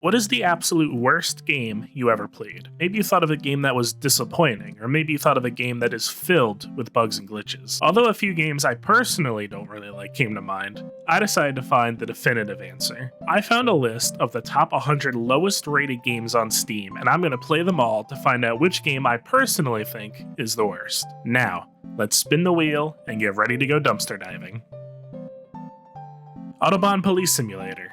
What is the absolute worst game you ever played? Maybe you thought of a game that was disappointing, or maybe you thought of a game that is filled with bugs and glitches. Although a few games I personally don't really like came to mind, I decided to find the definitive answer. I found a list of the top 100 lowest rated games on Steam, and I'm going to play them all to find out which game I personally think is the worst. Now, let's spin the wheel and get ready to go dumpster diving. Autobahn Police Simulator.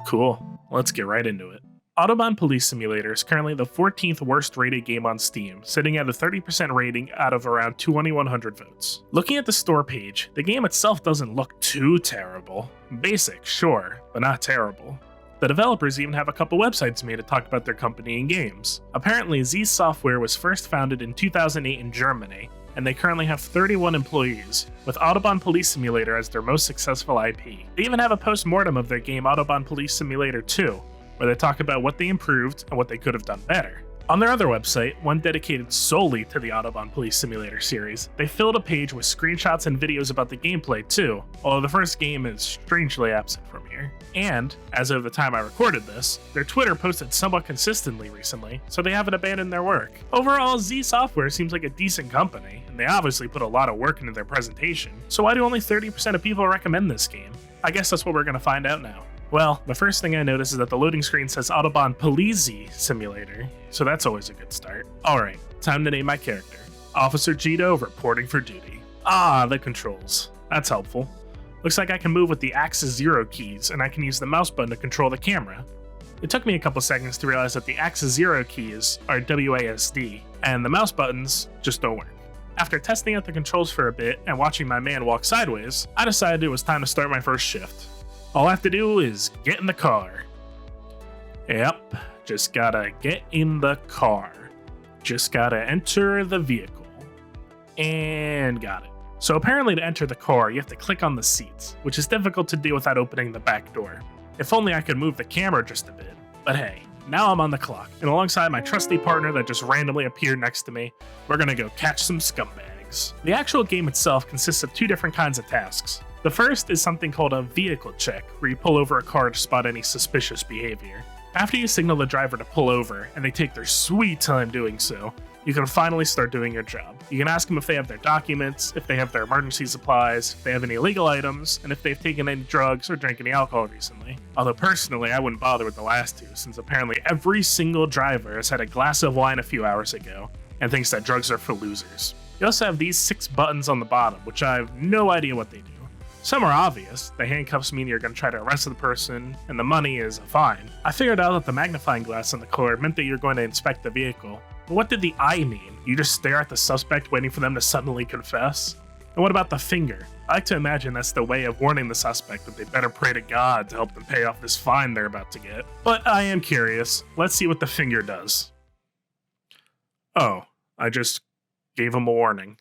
Cool. Let's get right into it. Autobahn Police Simulator is currently the 14th worst rated game on Steam, sitting at a 30% rating out of around 2,100 votes. Looking at the store page, the game itself doesn't look too terrible. Basic, sure, but not terrible. The developers even have a couple websites made to talk about their company and games. Apparently, Z Software was first founded in 2008 in Germany, and they currently have 31 employees, with Autobahn Police Simulator as their most successful IP. They even have a post-mortem of their game Autobahn Police Simulator 2, where they talk about what they improved and what they could have done better. On their other website, one dedicated solely to the Autobahn Police Simulator series, they filled a page with screenshots and videos about the gameplay too, although the first game is strangely absent from here. And, as of the time I recorded this, their Twitter posted somewhat consistently recently, so they haven't abandoned their work. Overall, Z Software seems like a decent company, and they obviously put a lot of work into their presentation, so why do only 30% of people recommend this game? I guess that's what we're gonna find out now. Well, the first thing I notice is that the loading screen says Autobahn Police Simulator, so that's always a good start. Alright, time to name my character. Officer Cheeto reporting for duty. Ah, the controls. That's helpful. Looks like I can move with the Axis 0 keys, and I can use the mouse button to control the camera. It took me a couple seconds to realize that the Axis 0 keys are WASD, and the mouse buttons just don't work. After testing out the controls for a bit and watching my man walk sideways, I decided it was time to start my first shift. All I have to do is get in the car. Yep, just gotta get in the car. Just gotta enter the vehicle. And got it. So apparently to enter the car, you have to click on the seats, which is difficult to do without opening the back door. If only I could move the camera just a bit. But hey, now I'm on the clock, and alongside my trusty partner that just randomly appeared next to me, we're gonna go catch some scumbags. The actual game itself consists of two different kinds of tasks. The first is something called a vehicle check, where you pull over a car to spot any suspicious behavior. After you signal the driver to pull over, and they take their sweet time doing so, you can finally start doing your job. You can ask them if they have their documents, if they have their emergency supplies, if they have any illegal items, and if they've taken any drugs or drank any alcohol recently. Although personally, I wouldn't bother with the last two, since apparently every single driver has had a glass of wine a few hours ago, and thinks that drugs are for losers. You also have these 6 buttons on the bottom, which I have no idea what they do. Some are obvious. The handcuffs mean you're going to try to arrest the person, and the money is a fine. I figured out that the magnifying glass on the car meant that you're going to inspect the vehicle. But what did the eye mean? You just stare at the suspect waiting for them to suddenly confess? And what about the finger? I like to imagine that's the way of warning the suspect that they better pray to God to help them pay off this fine they're about to get. But I am curious. Let's see what the finger does. Oh, I just gave him a warning.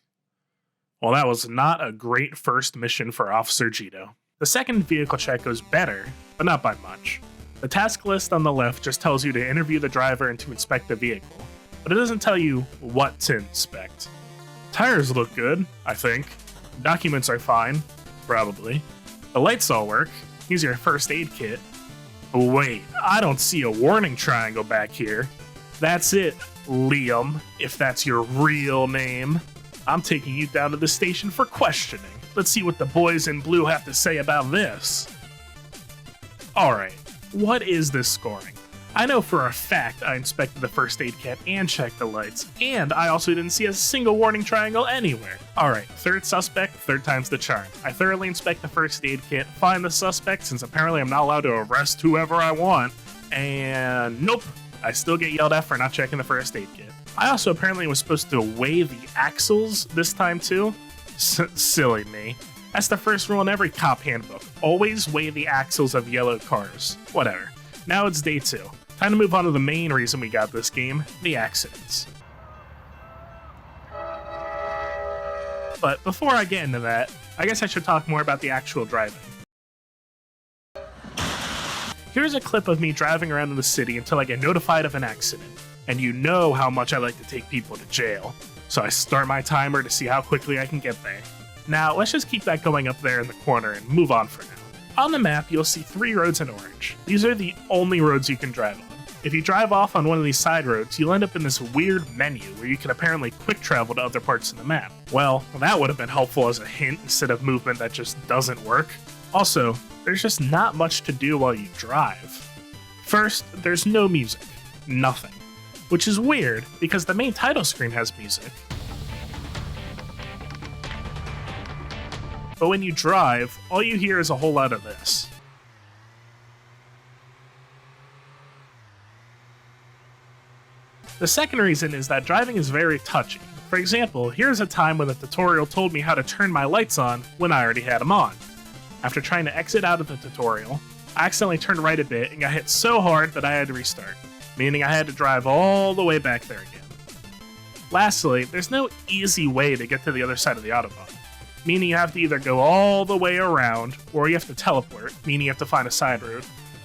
Well, that was not a great first mission for Officer Cheeto. The second vehicle check goes better, but not by much. The task list on the left just tells you to interview the driver and to inspect the vehicle, but it doesn't tell you what to inspect. Tires look good, I think. Documents are fine, probably. The lights all work. Here's your first aid kit. Wait, I don't see a warning triangle back here. That's it, Liam, if that's your real name. I'm taking you down to the station for questioning. Let's see what the boys in blue have to say about this. Alright, what is this scoring? I know for a fact I inspected the first aid kit and checked the lights, and I also didn't see a single warning triangle anywhere. Alright, third suspect, third time's the charm. I thoroughly inspect the first aid kit, find the suspect, since apparently I'm not allowed to arrest whoever I want, and nope, I still get yelled at for not checking the first aid kit. I also apparently was supposed to weigh the axles this time too. Silly me. That's the first rule in every cop handbook. Always weigh the axles of yellow cars. Whatever. Now it's day 2. Time to move on to the main reason we got this game, the accidents. But before I get into that, I guess I should talk more about the actual driving. Here's a clip of me driving around in the city until I get notified of an accident. And you know how much I like to take people to jail, so I start my timer to see how quickly I can get there. Now, let's just keep that going up there in the corner and move on for now. On the map, you'll see 3 roads in orange. These are the only roads you can drive on. If you drive off on one of these side roads, you'll end up in this weird menu where you can apparently quick travel to other parts of the map. Well, that would have been helpful as a hint instead of movement that just doesn't work. Also, there's just not much to do while you drive. First, there's no music. Nothing. Which is weird, because the main title screen has music. But when you drive, all you hear is a whole lot of this. The second reason is that driving is very touchy. For example, here's a time when the tutorial told me how to turn my lights on when I already had them on. After trying to exit out of the tutorial, I accidentally turned right a bit and got hit so hard that I had to restart, meaning I had to drive all the way back there again. Lastly, there's no easy way to get to the other side of the Autobahn, meaning you have to either go all the way around, or you have to teleport, meaning you have to find a side road.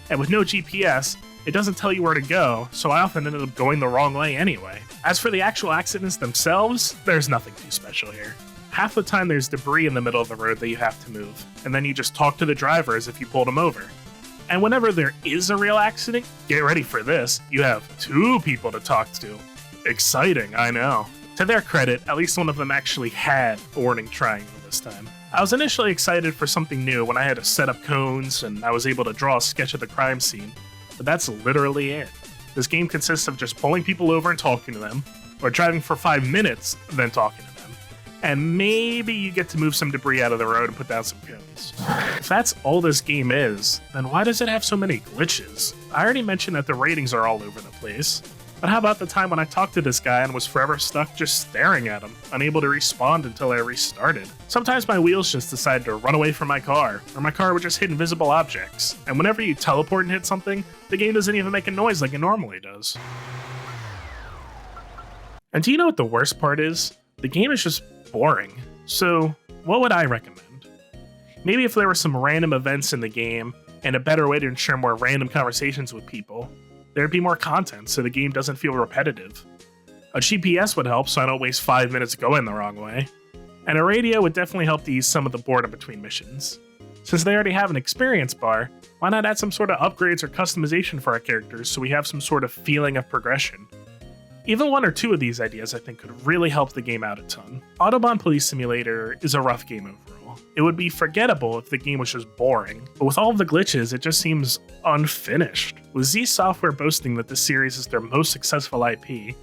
And with no GPS, it doesn't tell you where to go, so I often ended up going the wrong way anyway. As for the actual accidents themselves, there's nothing too special here. Half the time there's debris in the middle of the road that you have to move, and then you just talk to the driver as if you pulled him over. And whenever there is a real accident, get ready for this, you have 2 people to talk to. Exciting, I know. To their credit, at least one of them actually had a warning triangle this time. I was initially excited for something new when I had to set up cones and I was able to draw a sketch of the crime scene, but that's literally it. This game consists of just pulling people over and talking to them, or driving for 5 minutes, then talking to them. And maybe you get to move some debris out of the road and put down some cones. If that's all this game is, then why does it have so many glitches? I already mentioned that the ratings are all over the place, but how about the time when I talked to this guy and was forever stuck just staring at him, unable to respond until I restarted? Sometimes my wheels just decided to run away from my car, or my car would just hit invisible objects, and whenever you teleport and hit something, the game doesn't even make a noise like it normally does. And do you know what the worst part is? The game is just boring. So, what would I recommend? Maybe if there were some random events in the game, and a better way to ensure more random conversations with people, there'd be more content so the game doesn't feel repetitive. A GPS would help so I don't waste 5 minutes going the wrong way. And a radio would definitely help to ease some of the boredom between missions. Since they already have an experience bar, why not add some sort of upgrades or customization for our characters so we have some sort of feeling of progression? Even 1 or 2 of these ideas I think could really help the game out a ton. Autobahn Police Simulator is a rough game overall. It would be forgettable if the game was just boring, but with all of the glitches, it just seems unfinished. With Z Software boasting that this series is their most successful IP,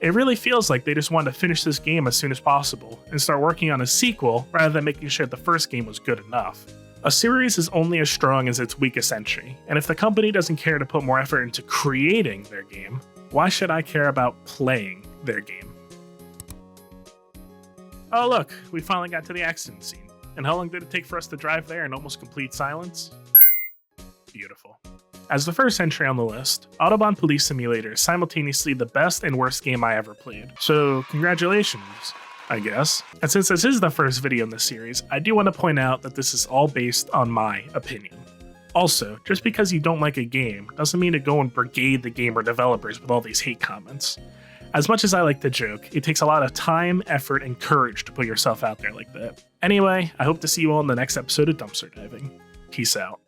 it really feels like they just wanted to finish this game as soon as possible and start working on a sequel rather than making sure the first game was good enough. A series is only as strong as its weakest entry, and if the company doesn't care to put more effort into creating their game, why should I care about playing their game? Oh look, we finally got to the accident scene. And how long did it take for us to drive there in almost complete silence? Beautiful. As the first entry on the list, Autobahn Police Simulator is simultaneously the best and worst game I ever played. So congratulations, I guess. And since this is the first video in this series, I do want to point out that this is all based on my opinion. Also, just because you don't like a game doesn't mean to go and brigade the game or developers with all these hate comments. As much as I like to joke, it takes a lot of time, effort, and courage to put yourself out there like that. Anyway, I hope to see you all in the next episode of Dumpster Diving. Peace out.